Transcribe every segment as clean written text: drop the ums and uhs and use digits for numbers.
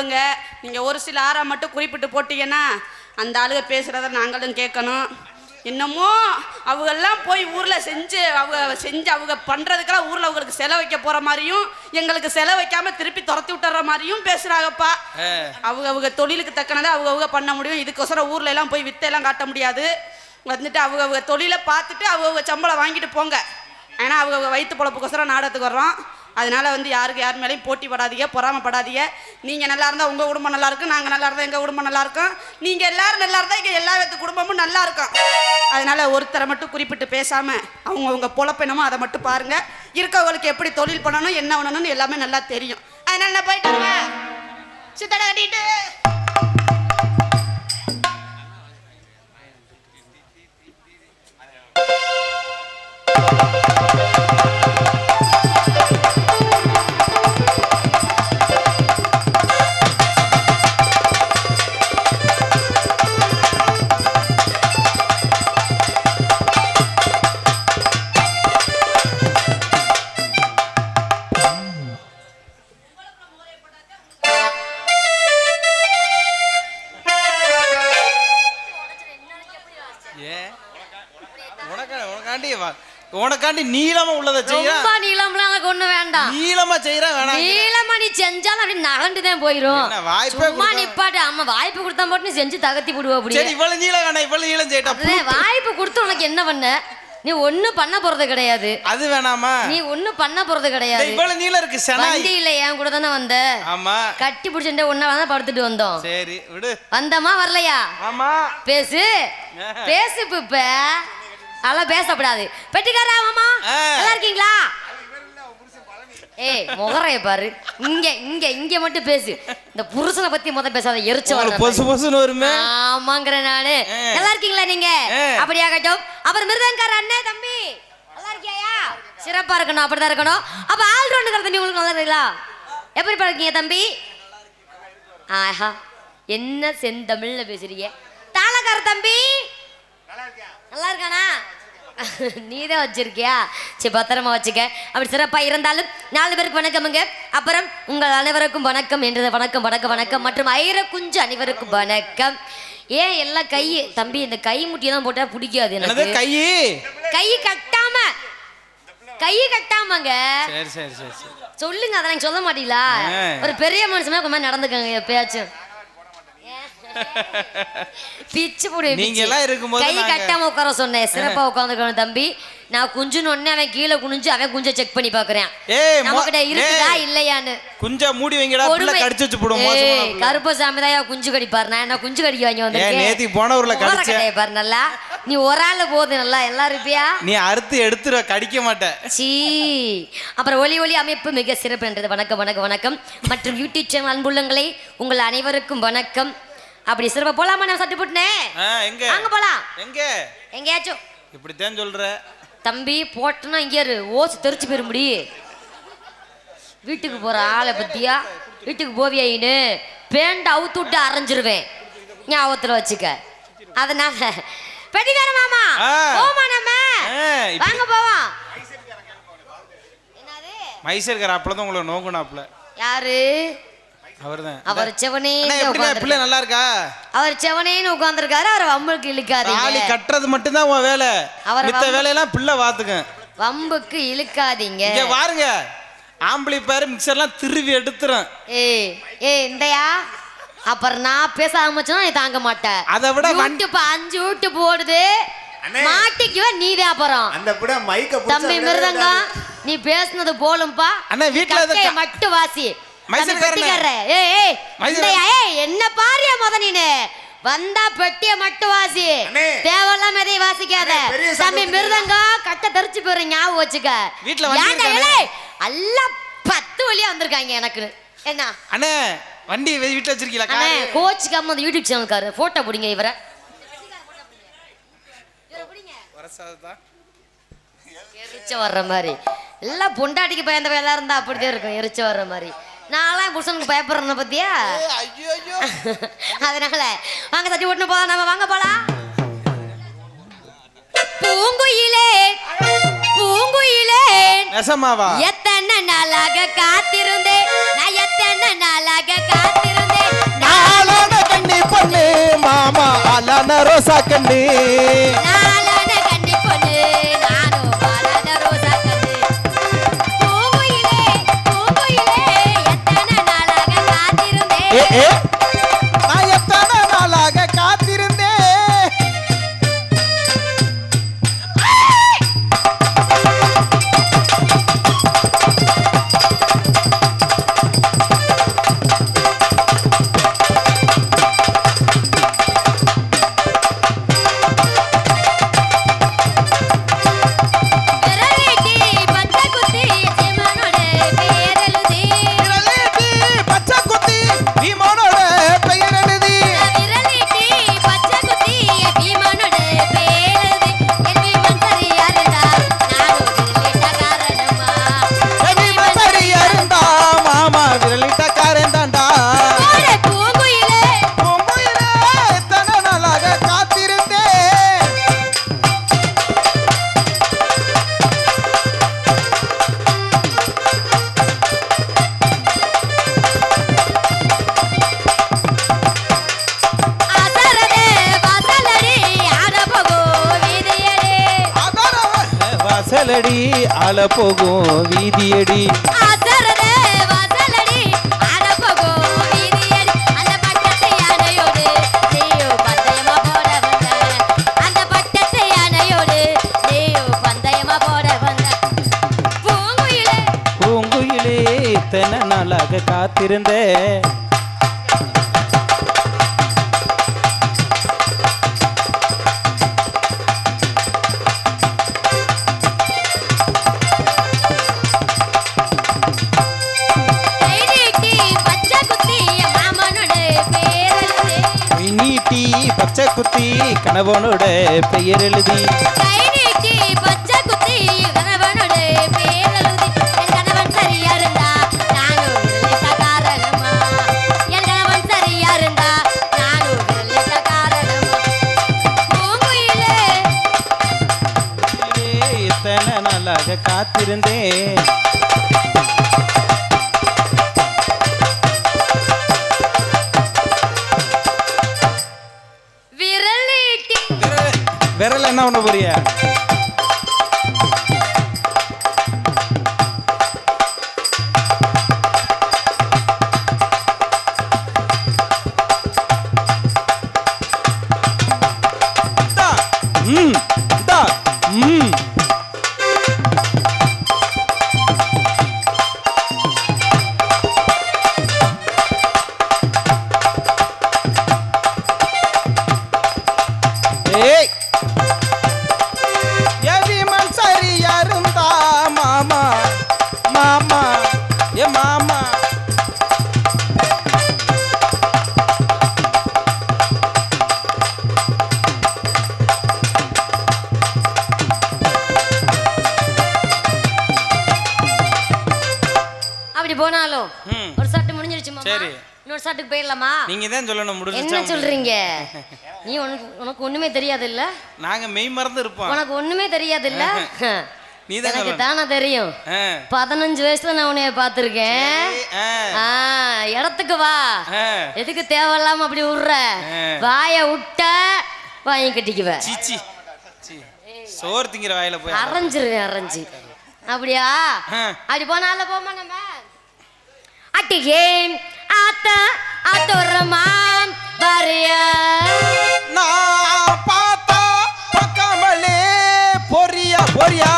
போடுங்க. நீங்கள் ஒரு சில ஆறா மட்டும் குறிப்பிட்டு போட்டீங்கன்னா அந்த ஆளுக பேசுகிறத நாங்களும் கேட்கணும். என்னமோ அவங்கெல்லாம் போய் ஊரில் செஞ்சு அவங்க பண்ணுறதுக்கெல்லாம் ஊரில் அவங்களுக்கு செலவு வைக்க போகிற மாதிரியும் எங்களுக்கு செலவு வைக்காமல் திருப்பி துரத்தி விட்டுற மாதிரியும் பேசுகிறாங்கப்பா. அவங்க தொழிலுக்கு தக்கனதை அவங்க பண்ண முடியும். இதுக்கோசரம் ஊரில் எல்லாம் போய் வித்தையெல்லாம் காட்ட முடியாது. வந்துட்டு அவங்க தொழிலை பார்த்துட்டு அவங்க சம்பளம் வாங்கிட்டு போங்க. ஏன்னா அவங்க வயிற்று பொழப்புக்கோசரம் நாடகத்துக்கு வர்றோம். அதனால் வந்து யாருக்கு யார் மேலேயும் போட்டி படாதீங்க, பொறாமப்படாதீங்க. நீங்கள் நல்லா இருந்தால் உங்கள் குடும்பம் நல்லா இருக்கும், நாங்கள் நல்லா இருந்தால் எங்கள் குடும்பம் நல்லா இருக்கும். நீங்கள் எல்லோரும் நல்லா இருந்தால் இங்கே எல்லா வித குடும்பமும் நல்லா இருக்கும். அதனால் ஒருத்தரை மட்டும் குறிப்பிட்டு பேசாமல் அவங்க பொழப்பெனமோ அதை மட்டும் பாருங்கள். இருக்கவங்களுக்கு எப்படி தொழில் பண்ணணும், என்ன பண்ணணும்னு எல்லாமே நல்லா தெரியும். அதனால் நான் போயிட்டு சித்தடை கட்டிட்டு உனக்காண்டி நீளமா உள்ளத செய்ய. ரொம்ப நீளம்லாம் எனக்கு ஒண்ணு வேண்டாம். நீளமா செய்யற வேணாம். நீளமா நீ செஞ்சாலும் அப்படி நகண்டு தான் போயிரும். என்ன வாய்ப்பே சும்மா நிப்பாட்டு. அம்மா வாய்ப்பு கொடுத்தா மட்டும் நீ செஞ்சு தகத்தி போடுவ அப்படி. சரி இவ்வளவு நீளம் வேணாம், இவ்வளவு நீளம் செய்யடா. வாய்ப்பு கொடுத்து உனக்கு என்ன பண்ண? நீ ஒண்ணு பண்ண போறது கிடையாது. அது வேணாமா? நீ ஒண்ணு பண்ண போறது கிடையாது. இவ்வளவு நீளம் இருக்கு சனா. வண்டி இல்ல, என் கூட தானே வந்த. ஆமா. கட்டி பிடிச்சே ஒண்ணா தான் படுத்துட்டு வந்தோம். சரி விடு. வந்தமா வரலையா? ஆமா. பேசு பேசு. இப்ப அதெல்லாம் பேசப்படாது. பெட்டிக்காரா மாமா நல்லா இருக்கீங்களா? ஏய் முகரைய பாரு. இங்க இங்க இங்க மட்டும் பேசு. இந்த புருஷனை பத்தி முத பேசாத, எரிச்ச வர பொசு பொசுன்னு வருமே. ஆமாங்கற நானு. நல்லா இருக்கீங்களா நீங்க? அப்படியாகட்டும். அப்புறம் மிருதங்கார அண்ணே தம்பி நல்லா இருக்கியா? சிறப்பா இருக்கணும், அப்படிதான் இருக்கணும். அப்ப ஆல் ரவுண்டுங்கிற தம்பி உங்களுக்கு நல்லா இருக்கீங்களா? எப்படி இருக்கீங்க தம்பி? ஆஹா என்ன செந்தமிழ்ல பேசுறீங்க. தாளக்கார தம்பி நல்லா இருக்கானா? நீதான் வச்சிருக்கியா? சரி பத்திரமா வச்சுக்க. அப்படி சிறப்பா இருந்தாலும் 4 பேருக்கு வணக்கமுங்க. அப்புறம் உங்கள் அனைவருக்கும் வணக்கம் என்றது வணக்கம் வணக்கம் வணக்கம். மற்றும் ஐர குஞ்சு அனைவருக்கும் வணக்கம். ஏன் எல்லாம் கை தம்பி இந்த கை முட்டியை தான் போட்டா பிடிக்காது எனக்கு. கை கட்டாம சரி சரி சரி சொல்லுங்க. அதை நீங்க சொல்ல மாட்டீங்களா? ஒரு பெரிய மனுஷனா கொஞ்சம் நடந்துக்கங்க எப்பயாச்சும். பிச்சு போடு. நீங்க எல்லாம் இருக்கும்போது கை கட்டாம உட்கார சொன்னேன். சிறப்பா உட்கார்ந்துக்கணும் தம்பி. நான் குஞ்சுன்னு ஒண்ணே அவன் கீழே குனிஞ்சு அவன் குஞ்ச செக் பண்ணி பாக்குறேன் நம்மகிட்ட இருக்குதா இல்லையான்னு. குஞ்ச மூடி வைங்கடா, புள்ள கடிச்சு வச்சு போடுவோம். கருப்பசாமி தான் குஞ்சு கடிப்பாரு. நான் என்ன குஞ்சு கடிக்க வாங்கி வந்திருக்கேன். நேத்தி போன ஊர்ல கடிச்சே பாரு. நல்லா நீ ஒரு ஆளு போது நல்லா எல்லாம் இருப்பியா? நீ அறுத்து எடுத்துற கடிக்க மாட்ட. சீ. அப்புறம் ஒலி அமைப்பு மிக சிறப்பு என்றது வணக்கம் வணக்கம் வணக்கம். மற்றும் யூடியூப் சேனல் அன்புள்ளங்களை உங்கள் அனைவருக்கும் வணக்கம். அப்படி சிறப்பா போலாமா? நான் சட்டு போட்டுனேன். எங்க அங்க போலாம். எங்க எங்கேயாச்சும் இப்படித்தான் சொல்ற தம்பி. போட்டனா இங்கே ஓசு தெரிச்சு போயிட முடி. வீட்டுக்கு போற ஆளை பத்தியா? வீட்டுக்கு போவியாயின்னு பேண்ட் அவுத்து விட்டு அரைஞ்சிருவேன். ஞாபகத்துல வச்சுக்க. அதனால பெட்டிக்கார மாமா போமா நம்ம வாங்க போவோம். என்னது மைசூர்கார அப்பளதான் உங்களை நோக்குனாப்ல. யாரு? அவர்தான். அவர் செவனே பிள்ளை நல்லா இருக்கா? அவர் செவனேன்னு உட்கார்ந்துருக்காரு. அவர் வம்புக்கு இழுக்காதீங்க. தாலி கட்டுறது மட்டும் தான் உன் வேலை. மித்த வேலையெல்லாம் பிள்ளை பாத்துக்க. வம்புக்கு இழுக்காதீங்க. இங்க பாருங்க, ஆம்பளை பேரு மிக்சர்லாம் திருவி எடுத்துறேன். ஏய் இந்தயா. அப்புறம் நான் பேச ஆரம்பிச்சா நீ தாங்க மாட்டேன். அதை விட 5 வீட்டு போடுது மாட்டிக்குவ நீதான். அப்புறம் அந்த புட மைக்க தம்பி மிருதங்க நீ பேசுனது போலும்பா. அண்ணா வீட்டுல மட்டும் வாசி. என்ன பாரியா முத நீனு வந்தா பெட்டிய மட்டும் வாசி. தேவையில்லாம எதையும் வாசிக்காத. தம்பி மிருதங்க கட்ட தெரிச்சு போயிரு. ஞாபகம் வச்சுக்க. எல்லாம் 10 வழியா வந்திருக்காங்க எனக்கு. என்ன அண்ணே வண்டி வீட்டுல வச்சிருக்கீங்களா? அண்ணே கோச்சுக்காம அந்த யூடியூப் சேனல்காரு போட்டோ பிடிங்க. இவரை எரிச்ச வர்ற மாதிரி எல்லாம் பொண்டாட்டிக்கு பயந்த வேலை இருந்தா அப்படிதான் இருக்கும். எரிச்ச வர்ற மாதிரி நான்லாம் புருஷனுக்கு பயப்படுறேன்னு பத்தியா? அதனால வாங்க சட்டி ஓட்டுன்னு போலாம். நம்ம வாங்க போலாம். பூங்குயிலே பூங்குயிலே நெசமாவா? எத்தனை நாளாக காத்திருந்தேன் நான், எத்தனை நாளாக காத்திருந்தேன். ரோசா கண்ணு நாளான கன்னி பொண்ணு நானும் வாழாத ரோசா கண்ணு பூங்குயிலே பூங்குயிலே எத்தனை நாளாக காத்திருந்தேன் நான் எத்தனை நாளாக காத்திருந்தேன் விரலிட்டி பச்சை குத்தி சிவனோட பேர் எழுதி பச்சை குத்தி பீமனோட பெயர் எழுதி விரலிட்டி பச்சை குத்தி பீமனோட பேர் எழுதி என் பீமன் சரியா இருந்தா நானும் விரலிட்ட காரணமா பீமன் சரியா இருந்தா மாமா விரலிட்டக்காரன் தாண்டா ஓட பூங்குயிலே பூங்குயிலே எத்தனை நாளாக காத்திருந்தேன் அசரதே வாசலடி ஆடபோகோ வீதியடி வாசலடி ஆள போகும் வீதியடி அசரதே வாசலடி ஆடபோகோ வீதியடி அந்த பட்டத்து யானையோடு நீயோ பந்தயமா போட வந்த அந்த பட்டத்து யானையோடு நீயோ பந்தயமா போட வந்த பூங்குயிலே பூங்குயிலே இத்தனை நாளாக காத்திருந்தேன் கை நீட்டி பச்சை குத்தி மாமனோட பேர் எழுதி நீட்டி பச்சை குத்தி கணவனோட பெயர் எழுதி கை நீட்டி பச்சை குத்தி கணவனோட பேர் எழுதி என் கணவன் சரியா இருந்தா நானும் விரலிட்ட காரணமா என் கணவன் சரியா இருந்தா நானும் விரலிட்ட காரணமா பூங்குயிலே இத்தனை நாளாக காத்திருந்தேன் விரல் நீட்டி விரல் என்ன பண்ண போறிய ஏய் எவிமன் சரியா இருந்தா மாமா மாமா ஏ மாமா அப்படி போனாலும் ம். ஒரு சட்டு முடிஞ்சிருச்சு மாமா சரி. இன்னொரு சட்டுக்கு போயிடலாமா நீங்க தான் சொல்லணும் என்ன முடிஞ்சு சொல்றீங்க நீ உனக்கு ஒண்ணுமே தெரியாது இல்ல நாங்க மெய் மறந்து இருப்போம் உனக்கு ஒண்ணுமே தெரியாது இல்ல நீதான் எனக்கு சொல்லணும். தானே தெரியும் ஆ. 15 வயசுல நான் உன்னைய பாத்திருக்கேன் ஆ. இடத்துக்கு வா ஆ. எதுக்கு தேவையில்லாம அப்படி விடுற ஆ. வாய விட்ட வாங்கி கட்டிக்குவ சீச்சி சீ. சோறு திங்கிற வாயில போய் அரைஞ்சிருவேன் அரைஞ்சி அப்படியா ஆ. அப்படி போனால போமா நம்ம அட்டிகேன் ஆத்த ஆத்தோரமா வரையா நான் பார்த்தா பக்கமலே பொரியா பொரியா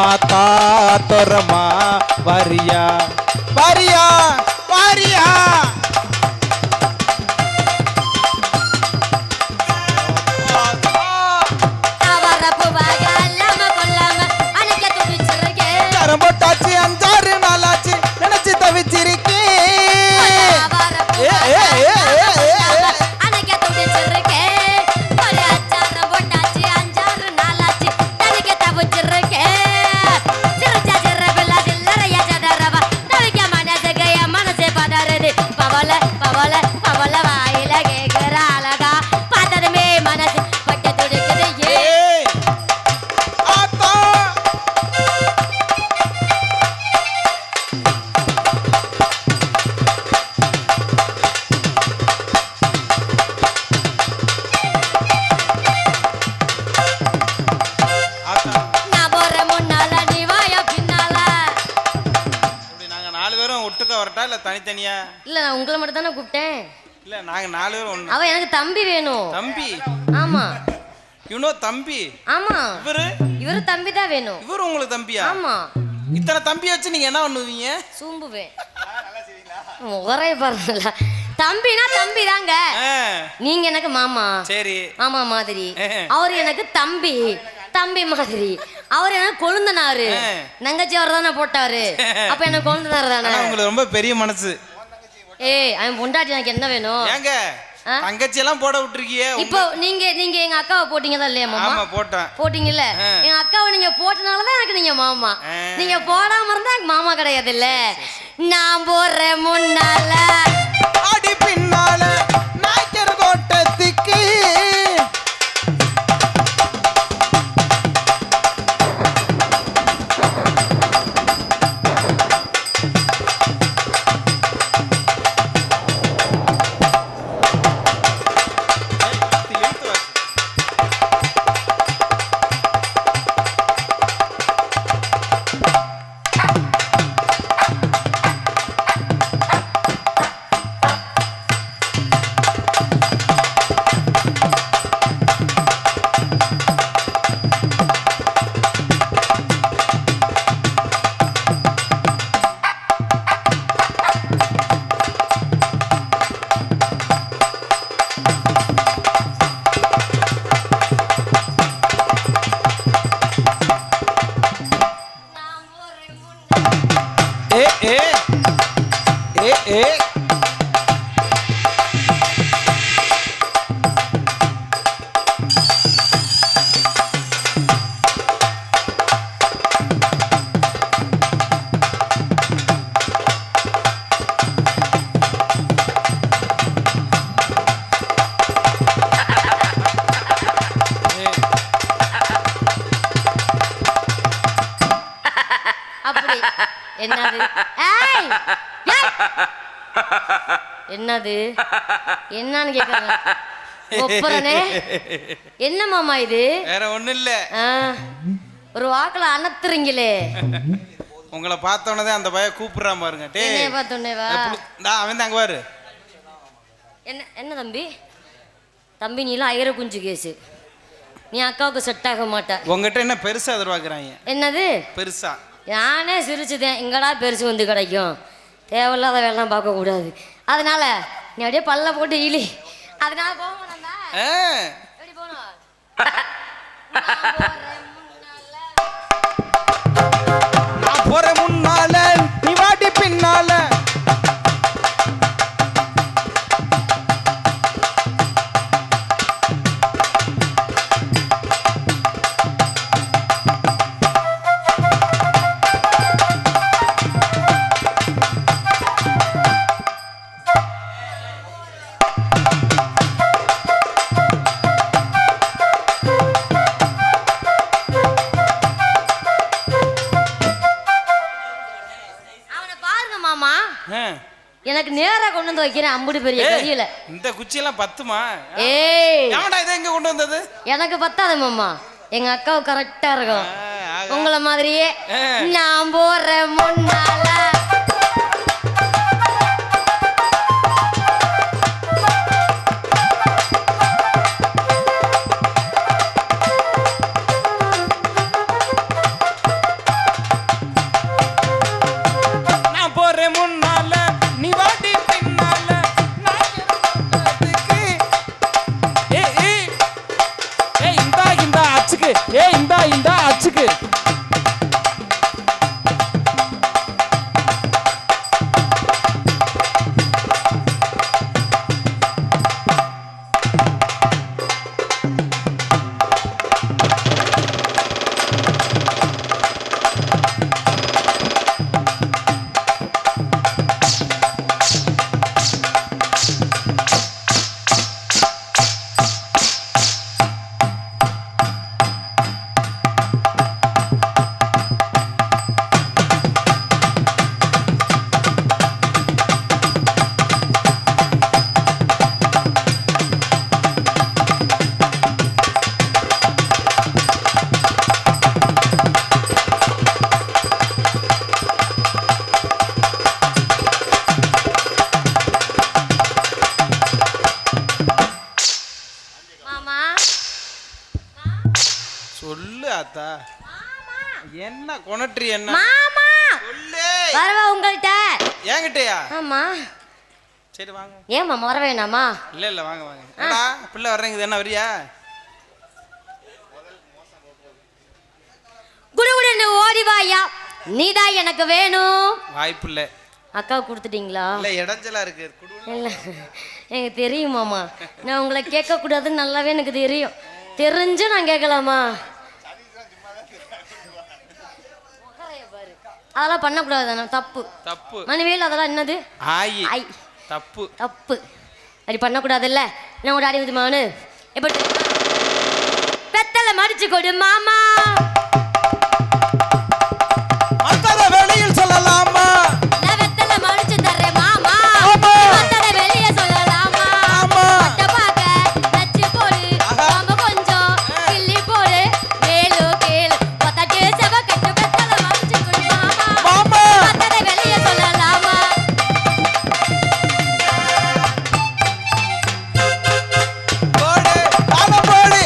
ஆத்தா தோரமா வரியா வரியா வரியா போட்டாச்சு 5-6 நாளாச்சு நினைச்சு தவிச்சிருக்கேன் கூப்பிட்டீங்க? இல்ல நான் உங்களை மட்டும் தானே கூப்பிட்டேன். இல்ல நாங்க 4 பேரும் ஒண்ணு. அவ எனக்கு தம்பி வேணும். தம்பி? ஆமா. தம்பி? ஆமா. இவரு தம்பி தான் வேணும். இவரு உங்களுக்கு தம்பியா? ஆமா. இத்தனை தம்பியை வச்சு நீங்க என்ன பண்ணுவீங்க? சூம்புவேன். முகரே பாருங்களா. தம்பினா தம்பி தாங்க. நீங்க எனக்கு மாமா. சரி. மாமா மாதிரி. அவர் எனக்கு தம்பி மாதிரி. அவர் எனக்கு கொழுந்தனாரு. நங்கச்சி அவர் தானே போட்டாரு. அப்ப எனக்கு கொழுந்தனாரு தானே. உங்களுக்கு ரொம்ப பெரிய மனசு. ஏய் அவன் பொண்டாட்டி எனக்கு என்ன வேணும்? ஏங்க தங்கச்சி எல்லாம் போட விட்டுருக்கியே. இப்போ நீங்க எங்க அக்காவை போட்டீங்களா இல்லையா மாமா? ஆமா போட்டேன். போட்டீங்கல்ல. எங்க அக்காவை நீங்க போட்டனாலதான் எனக்கு நீங்க மாமா. நீங்க போடாம இருந்தா எனக்கு மாமா கிடையாது இல்ல. நான் போறேன் முன்னால அடி பின்னால நாய்க்கர் கோட்டத்துக்கு. என்னது? ஏய் என்னது என்னன்னு கேக்குறாங்க. ஒப்பறனே என்ன மாமா இது? வேற ஒண்ணும் இல்ல. ஒரு வாக்குல அனத்துறீங்களே. உங்களை பார்த்தோன்னே அந்த பையன் கூப்பிடுறான் பாருங்க. டேய் என்னைய பார்த்தோன்னே வா. அவன் தான் அங்க பாரு. என்ன தம்பி? தம்பி நீலாம் ஐயர குஞ்சு கேசு. நீ அக்காவுக்கு செட் ஆக மாட்ட. உங்ககிட்ட என்ன பெருசா எதிர்பார்க்குறாங்க? என்னது பெருசா? நானே சிரிச்சுதேன். எங்கடா பெருசு வந்து கிடைக்கும்? தேவையில்லாத வேலைலாம் பார்க்கக்கூடாது. அதனால நீ அப்படியே பல்ல போட்டு இழி. அதனால போக மாட்டா. எப்படி போகணும்? நான் போறேன் முன்னால நீ வாடி பின்னால. எனக்கு நேரா கொண்டு வந்து வைக்கிறேன். அம்புடி பெரிய கையில இந்த குச்சியெல்லாம் பத்துமா? ஏய் ஏன்டா இதை எங்க கொண்டு வந்தது? எனக்கு பத்தாது மாமா. எங்க அக்காவுக்கு கரெக்டா இருக்கும். உங்களை மாதிரியே நான் போறேன் முன்னால. அத்தா என்ன கொணட்ரி என்ன மாமா சொல்லு வரவா உங்கள்கிட்ட ஏங்கிட்டயா ஆமா சரி வாங்க ஏன் மாமா வர வேணாமா இல்ல வாங்க வாங்க என்னடா பிள்ளை வர்றீங்க என்ன வரியா குடுகுடுன்னு ஓடி வாயா நீதான் எனக்கு வேணும் வாய்ப்பு இல்ல அக்காவுக்கு கொடுத்துட்டீங்களா இல்ல இடைஞ்சலா இருக்கு இல்ல எனக்கு தெரியும் மாமா நான் உங்களை கேட்க கூடாதுன்னு நல்லாவே எனக்கு தெரியும் தெரிஞ்சு நான் கேட்கலாமா அதெல்லாம் பண்ணக்கூடாது தப்பு தப்பு மணிவேல் அதெல்லாம் என்னது ஆயி ஐ தப்பு தப்பு அப்படி பண்ணக்கூடாதுல்ல நான் ஒரு அடி விதுமானு எப்படி பெத்தலை மடிச்சு கொடு மாமா அத்தர வெளியில் சொல்லலாமா நான் வெத்தலை மடிச்சு தர்றேன் மாமா அத்தனை வெளியே சொல்லலாமா பட்ட பாக்க நச்சு போடு மாமா கொஞ்சம் கிள்ளி போடு மேலு கீழு பத்தட்டு செவ கட்டு வெத்தலை மடிச்சு கொடு மாமா அத்தனை வெளியே சொல்லலாமா போடு தான போடு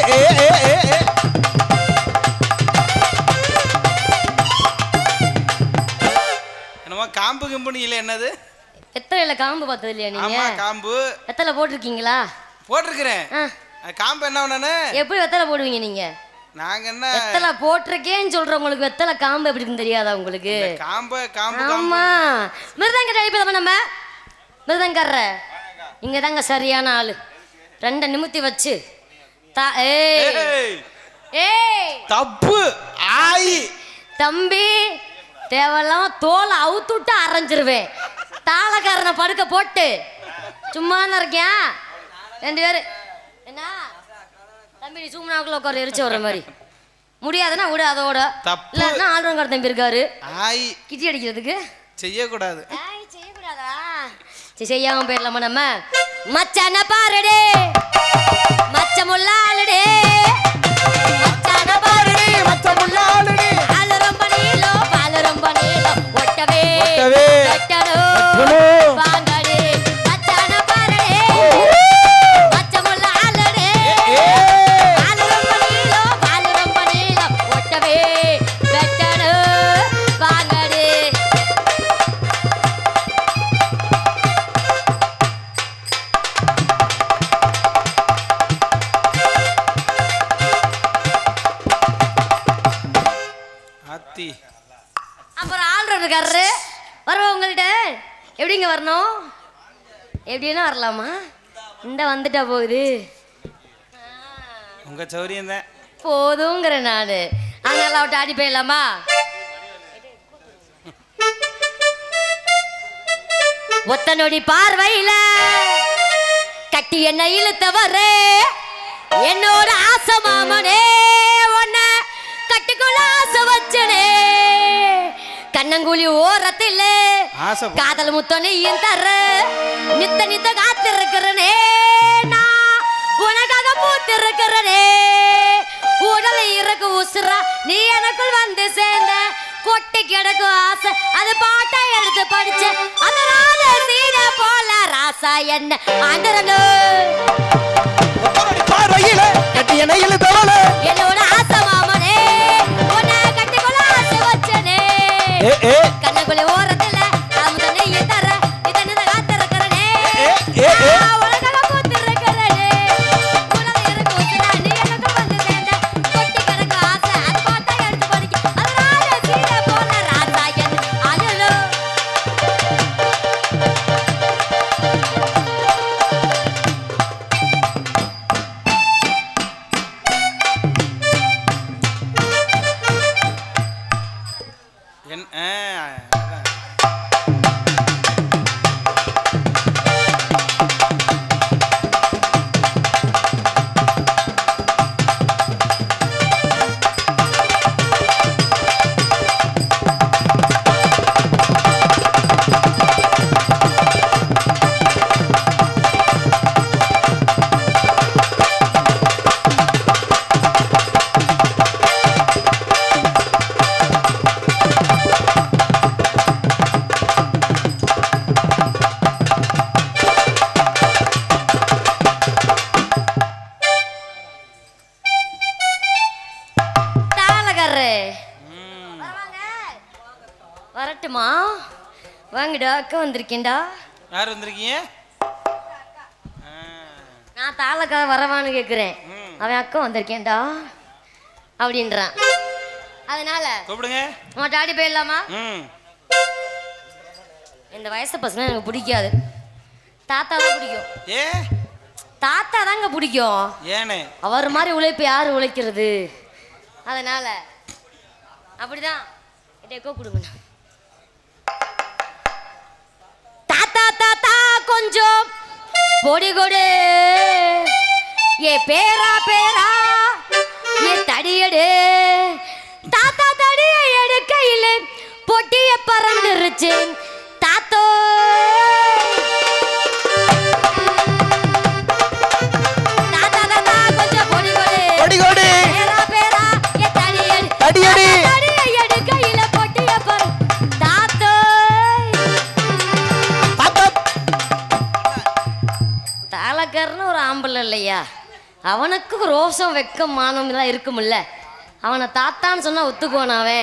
என்னமோ காம்பு கிம்புனு இல்ல என்னது வெத்தலையில காம்பு பார்த்தது இல்லையா நீங்க ஆமா காம்பு வெத்தலை போட்டிருக்கீங்களா போட்டிருக்கிறேன் காம்பு என்ன பண்ணனு எப்படி வெத்தலை போடுவீங்க நீங்க நாங்க என்ன வெத்தலை போட்டிருக்கேன்னு சொல்றவங்களுக்கு வெத்தலை காம்பு எப்படி இருக்குன்னு தெரியாதா உங்களுக்கு காம்பு காம்பு ஆமா மிருதங்க அடிப்பதாம நம்ம மிருதங்கற இங்க தாங்க சரியான ஆளு ரெண்டை நிமித்தி வச்சு ஏய் ஏய் தப்பு ஆயி தம்பி தேவையில்லாம தோலை அவுத்து விட்டு அரைஞ்சிருவேன் தாளக்காரனை படுக்க போட்டு சும்மா இருக்கேன் ரெண்டு பேரு என்ன தம்பி நீ சும்மாக்குள்ள உட்கார எரிச்சு வர்ற மாதிரி முடியாதுன்னா விடு அதோட தப்பு. இல்லைன்னா ஆல்ரவுண்டர் தம்பி இருக்காரு ஆயி கிட்டி அடிக்கிறதுக்கு செய்யக்கூடாது செய்யக்கூடாதா சரி செய்யாம போயிடலாமா நம்ம மச்சான பாருடே மச்ச முள்ளாளுடே மச்சான பாருடே மச்ச முள்ளாளுடே ஆளு ரொம்ப நீளம் பாலு ரொம்ப நீளம் ஒட்டவே ஒட்டவே கட்டணும் வாங்கடே மச்சான பாருடே மச்ச முள்ளாளுடே ஆளு ரொம்ப நீளம் பாலு ரொம்ப நீளம் ஒட்டவே கட்டணும் வாங்கடே ஆத்தி அப்புறம் ஆல்ரவுண்டர் இருக்காரு வருவோம் உங்கள்கிட்ட எப்படிங்க வரணும் எப்படின்னா வரலாமா இந்த வந்துட்டா போகுது உங்க சௌரியம் தான் போதுங்கிற நானு அதனால அவட்ட ஆடி போயிடலாமா ஒத்த நொடி பார்வையில கட்டி என்ன இழுத்தவரே என்னோட ஆசை மாமனே உன்ன கட்டுக்குள்ள ஆசை வச்சனே கண்ணங்குழி ஓரத்தில் ஆசை காதல் முத்தனையும் தர நித்த நித்த காத்திருக்கிறனே நான் உனக்காக பூத்திருக்கிறனே உடலை இறக்கு உசுரா நீ எனக்குள் வந்து சேர்ந்த கொட்டி கிடக்கும் ஆசை அது பாட்டை எடுத்து படிச்ச அந்த ராத சீன போல ராசா என்ன ஆண்டரனு பார்வையில கட்டி என்ன இழுத்தவள என்னோட ஆசை மாமனே உன்னை கட்டிக்கொள்ள ஆசை வச்சனே கண்ணக்குள்ள ஓரத்துல காமுதனையும் தர இதனை காத்திருக்கிறனே உனக்காக பூத்திருக்கிறனே உலக இருக்கு உசுரா நீ எனக்கு வந்து சேர்ந்த கொட்டி கிடக்கும் ஆசை அது பாட்டை எடுத்து படிக்க அது ராத சீன போல ராசா என்ன ஆண்டரனு வாங்கடா அக்கா வந்திருக்கேன்டா. யார் வந்திருக்கீங்க? நான் தாளக்கா வரவான்னு கேட்குறேன். அவன் அக்கா வந்திருக்கேன்டா அப்படின்றான். அதனால கூப்பிடுங்க. அவன் டாடி போயிடலாமா? ம். இந்த வயசு பசங்க எனக்கு பிடிக்காது. தாத்தா தான் பிடிக்கும். ஏ தாத்தா தாங்க பிடிக்கும். ஏனே? அவர் மாதிரி உழைப்பு யாரு உழைக்கிறது? அதனால அப்படிதான் எக்கோ கொடுங்க. தாத்தா தாத்தா கொஞ்சம் பொடி கொடு, ஏ பேரா பேரா ஏ தடியடு. தாத்தா தடியை எடுக்கையில பொட்டிய பறந்துருச்சு தாத்தோ. தாத்தா தாத்தா கொஞ்சம் பொடி கொடு, கொடி கொடி பேரா பேரா ஏ தடியடு. தடியடி தடியை எடுக்கையில பொட்டிய பற தாத்தோ. தாளக்காரன்னு ஒரு ஆம்பளை இல்லையா, அவனுக்கு ரோஷம் வெக்கம் மானம் எல்லாம் இருக்கும்ல. அவனை தாத்தான்னு சொன்னா ஒத்துக்குவானாவே.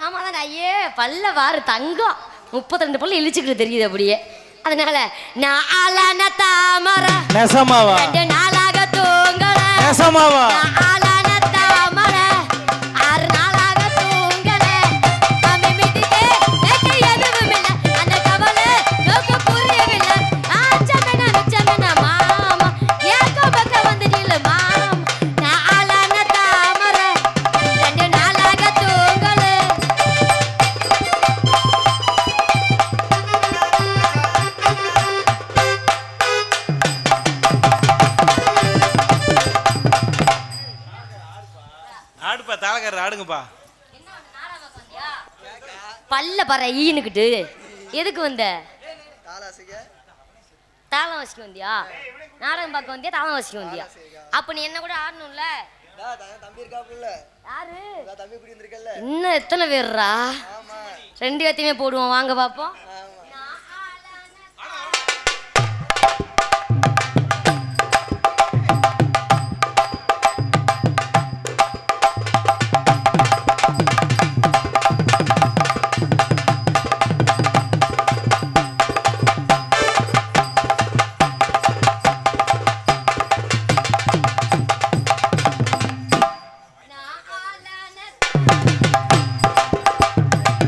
ஆமா தானே. ஐயே பல்ல வாரு தங்கம், 32 பல்ல இழிச்சுக்கிட்டு தெரியுது அப்படியே. அதனால நான் ஆளான தாமர நெசமாவா 2 நாளாக தூங்கல. நெசமாவா நான் ஆளான தாமர 6 நாளாக தூங்கல. அம்மை மிதிக்கே எனக்கு எதுவும் இல்லை, அந்த கவலை நோக்கு புரியவில்லை. ஆச்சமன மிச்சமன மாமா ஏக்கோ பக்க வந்து நில்லு மாமா. நான் ஆளான தாமர 2 நாளாக தூங்கல. ஆடுப்பா, தாளக்காரர் ஆடுங்கப்பா. பல்ல பாரு ஈனுக்கிட்டு எதுக்கு வந்த? தாளம் வசிக்க வந்தியா? நாடகம் பார்க்க வந்தியா? தாளம் வசிக்க வந்தியா? அப்ப நீ என்ன கூட ஆடணும்ல. யாரு இன்னும் எத்தனை பேர்ரா? 2 பேத்தையுமே போடுவோம், வாங்க பாப்போம்.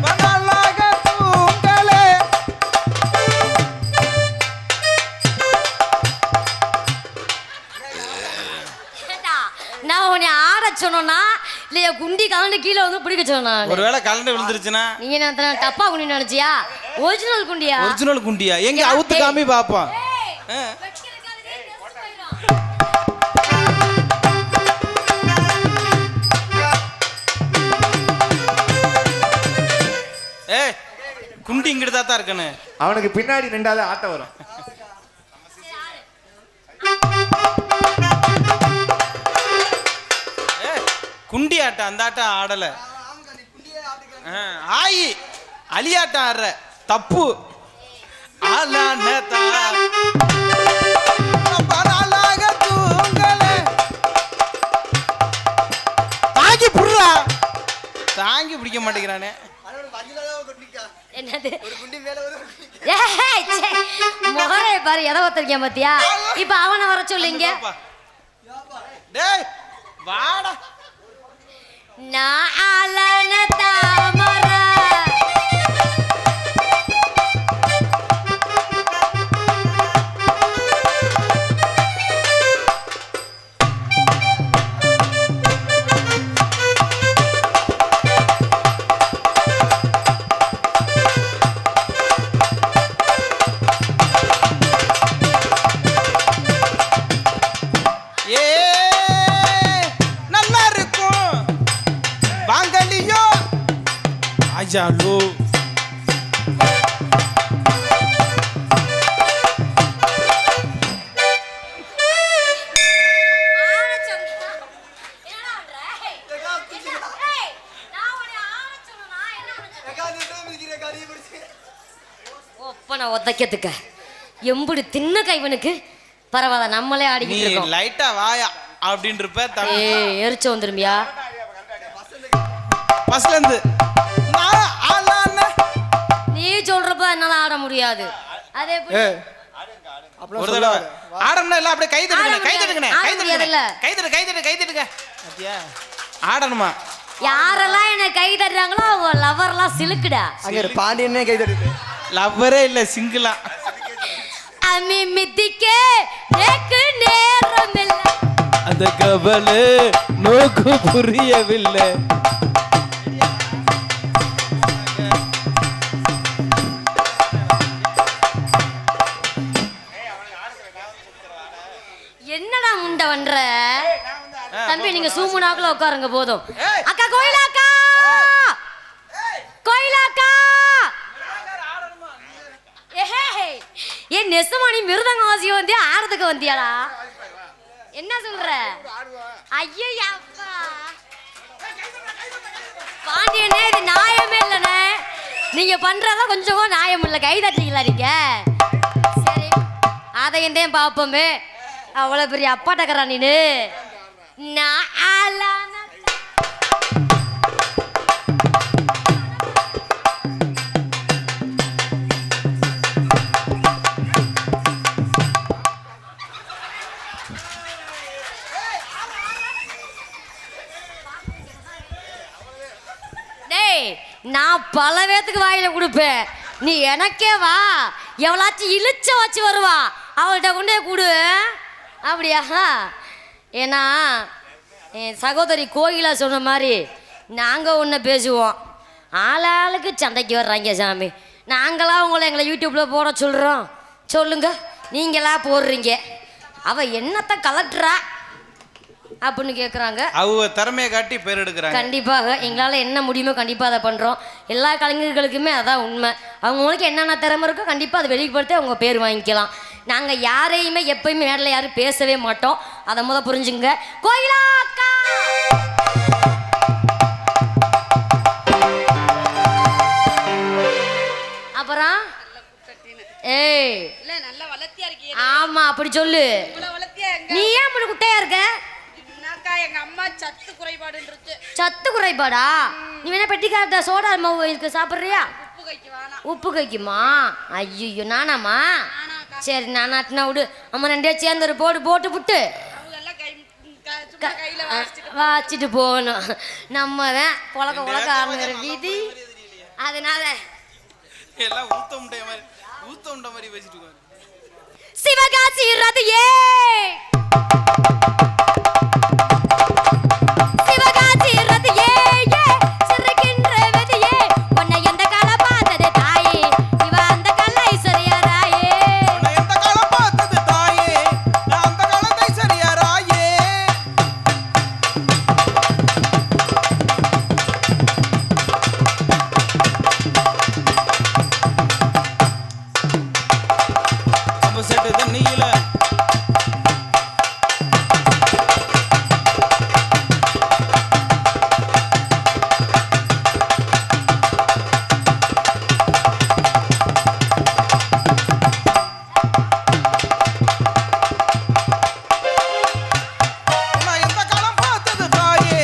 பகலாக தூங்கலே. நான் உன்னை ஆட சொன்னா இல்லையா குண்டி கலந்து கீழே வந்து பிடிக்க சொன்னா? ஒருவேளை கலண்டு விழுந்துருச்சுன்னா? நீங்க என்ன டப்பா குண்டி நினைச்சியா? ஒரிஜினல் குண்டியா? ஒரிஜினல் குண்டியா? எங்க அவுத்து காமி பாப்போம். ஏ குண்டி இங்கிட்டு தான் இருக்கணும். அவனுக்கு பின்னாடி 2வது ஆட்டம் வரும். ஏ குண்டி ஆட்டம், அந்த ஆட்டம் ஆடல. ஆயி அலியாட்டம் ஆடுற தப்பு. பகலாக தூங்கலே. தாங்கி புடுறா. தாங்கி பிடிக்க மாட்டேங்கிறானே. என்னது? ஏய், ச்சே. முகரை பாரு எதை ஒருத்தருக்கேன் பாத்தியா? இப்ப அவனை வர சொல்லுங்க. டேய் வாடா. நான் ஆளான தாமரை. ஏ நல்லா இருக்கும் வாங்கலியோ ஆஜாலோ. ஒப்பனை உதைக்கிறதுக்கு எம்புடு தின்ன கைவனுக்கு பரவாயில்ல, நம்மளே நீ ஆடிக்கிட்டு இருக்கோம். லைட்டா வாயா அப்படின்றப்ப ஏய் எரிச்ச வந்துருமியா? பஸ்ல இருந்து நீ சொல்றப்ப முடியாது. அது எப்படி? அப்புறம் ஒரு தடவை சொல்லாத. ஆடணும்னா எல்லாம் அப்படியே கை தட்டுங்க, கை ஆட தட்டுங்க, முடியாது. கை ஆட தட்டுங்க, முடியாதுல்ல. கை தட்டு, கை தட்டு, கை தட்டுங்க. அப்படியா ஆடணுமா? யாரெல்லாம் என்ன கை தட்டுறாங்களோ அவங்க லவர்லாம் சிலுக்குடா. அங்க இரு, பாண்டியனே கை தட்டுது. லவ்வரே இல்ல, சிங்கிளா. அம்மி மிதிக்கே எனக்கு நேரம் இல்ல. அந்த கவலை நோக்கு புரியவில்லை. என்னடா முண்டை பண்ற தம்பி? நீங்க சூமுனாக்குள்ள உட்காருங்க போதும். அக்கா கோயிலாக்கா, கோயிலாக்கா. ஏன் நெசமானி மிருதங்க வாசியம் வந்தியா, ஆடுறதுக்கு வந்தியாடா? என்ன சொல்ற? ஐயோ அப்பா பாண்டியனே, இது நியாயமே இல்லைண்ணே. நீங்க பண்றதா கொஞ்சம் நியாயம் இல்லை. கை தட்டுறீங்களா நீங்க? சரி, அதையும் தான் பார்ப்போமே. அவ்வளவு பெரிய அப்பாட்டக்கறா நீனு. நான் பல பேத்துக்கு வாயில கொடுப்பேன், நீ எனக்கே வா. எவ்வளாச்சும் இழுச்ச வச்சு வருவா, அவள்கிட்ட கொண்டே கொடு. அப்படியா? ஏன்னா என் சகோதரி கோயிலா சொன்ன மாதிரி நாங்கள் ஒன்று பேசுவோம், ஆளாளுக்கு சண்டைக்கு வர்றாங்க சாமி. நாங்களாம் எங்களை யூடியூப்பில் போட சொல்கிறோம், சொல்லுங்க நீங்களா போடுறீங்க. அவள் என்னத்தை கலட்டுறா அப்படின்னு கேட்குறாங்க. அவங்க திறமையை காட்டி பேர் எடுக்கிறாங்க. கண்டிப்பாக எங்களால் என்ன முடியுமோ கண்டிப்பாக அதை பண்ணுறோம். எல்லா கலைஞர்களுக்குமே அதான் உண்மை. அவங்களுக்கு என்னென்ன திறமை இருக்கோ கண்டிப்பாக அதை வெளிப்படுத்தி அவங்க பேர் வாங்கிக்கலாம். நாங்கள் யாரையுமே எப்பயுமே நேரில் யாரும் பேசவே மாட்டோம், அதை புரிஞ்சுங்க. கோயிலா அக்கா, அப்புறம் ஏய் இல்ல நல்ல வளர்த்தியா இருக்கீங்க. ஆமா அப்படி சொல்லு. நீ ஏன் அப்படி குட்டையா இருக்க? எங்க அம்மா சத்து குறைபாடுன்றது. சத்து குறைபாடா? நீ வேணா பெட்டிக்கார சோடா மாவு இருக்கு சாப்பிட்றியா? உப்பு கைக்கு வேணாம். உப்பு கைக்குமா? ஐயோ நானாமா? சரி நானாட்டினா விடு. அம்மா ரெண்டே சேர்ந்து ஒரு போட்டு புட்டு வச்சுட்டு போகணும். நம்ம தான் பொழக்க ஆரம்பிக்கிற வீதி. அதனால எல்லாம் ஊத்த உண்ட மாதிரி வச்சுட்டு சிவகாசி ரதியே, சிவகாசி ரதியே, சிறுகின்ற வெதியே, உன்னை எந்த கால பார்த்தது தாயே, இவ அந்த கால ஐஸ்வர்யராயே. உன்னை எந்த காலம் பார்த்தது தாயே, நான் அந்த காலத்தை ஐஸ்வர்யராயே. அப்ப செட்டு தண்ணியில நான் எந்த காலம் பார்த்தது தாயே.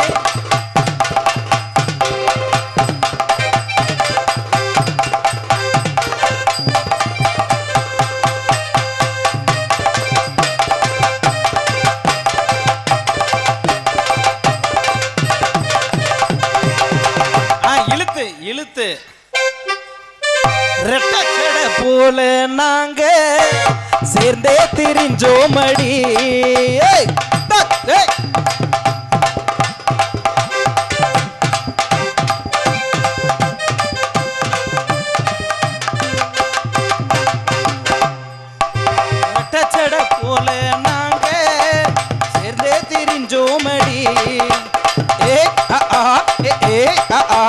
இழுத்து இழுத்து ரெட்டச்சட போல நாங்க சேர்ந்தே திரிஞ்சோமடி. ஏய், டக், ஏய். ரெட்டச்சட போல நாங்க சேர்ந்தே திரிஞ்சோமடி. ஏ ஆ ஆ ஏ ஆ ஆ.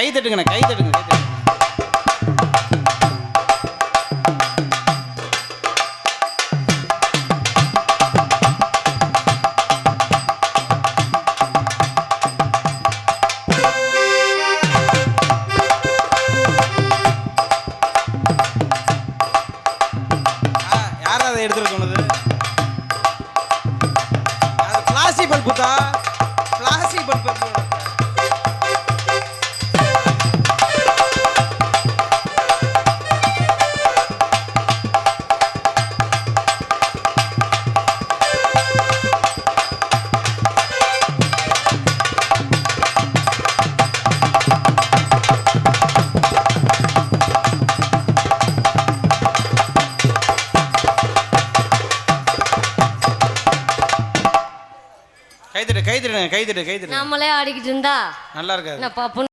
கை தட்டுங்கண்ணே கை தட்டுங்க கை தட்டுங்க யார் அதை எடுத்துட்டு சொன்னது பிளாஸ்டிக் பல்புதா பிளாஸ்டிக் பல்பு கை தட்டு நம்மளே ஆடிக்கிட்டு இருந்தா நல்லா இருக்காது என்ன பாப்பு